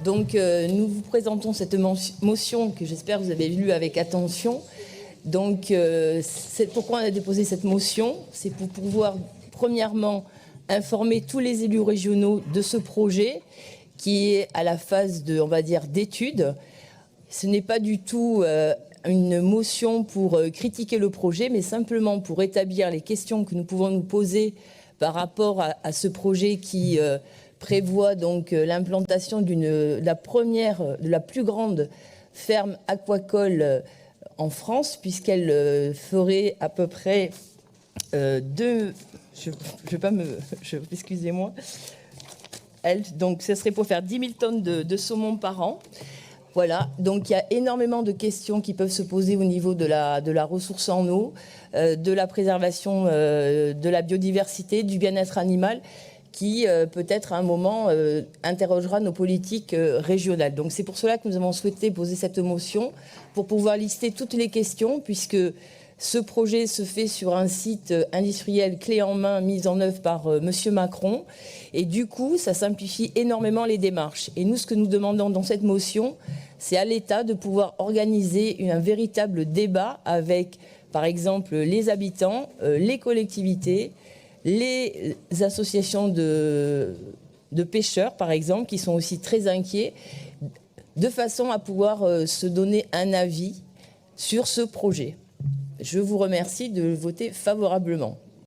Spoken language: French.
Donc, nous vous présentons cette motion que j'espère que vous avez lue avec attention. Donc, c'est pourquoi on a déposé cette motion. C'est pour pouvoir, premièrement, informer tous les élus régionaux de ce projet qui est à la phase de, on va dire, d'étude. Ce n'est pas du tout une motion pour critiquer le projet, mais simplement pour établir les questions que nous pouvons nous poser par rapport à ce projet qui prévoit donc l'implantation de la plus grande ferme aquacole en France, puisqu'elle ferait à peu près excusez-moi. Donc, ce serait pour faire 10 000 tonnes de saumon par an. Voilà, donc il y a énormément de questions qui peuvent se poser au niveau de la ressource en eau, de la préservation de la biodiversité, du bien-être animal, qui peut-être à un moment interrogera nos politiques régionales. Donc c'est pour cela que nous avons souhaité poser cette motion, pour pouvoir lister toutes les questions, puisque ce projet se fait sur un site industriel clé en main mis en œuvre par Monsieur Macron. Et du coup, ça simplifie énormément les démarches. Et nous, ce que nous demandons dans cette motion, c'est à l'État de pouvoir organiser un véritable débat avec, par exemple, les habitants, les collectivités, les associations de pêcheurs, par exemple, qui sont aussi très inquiets, de façon à pouvoir se donner un avis sur ce projet. Je vous remercie de voter favorablement.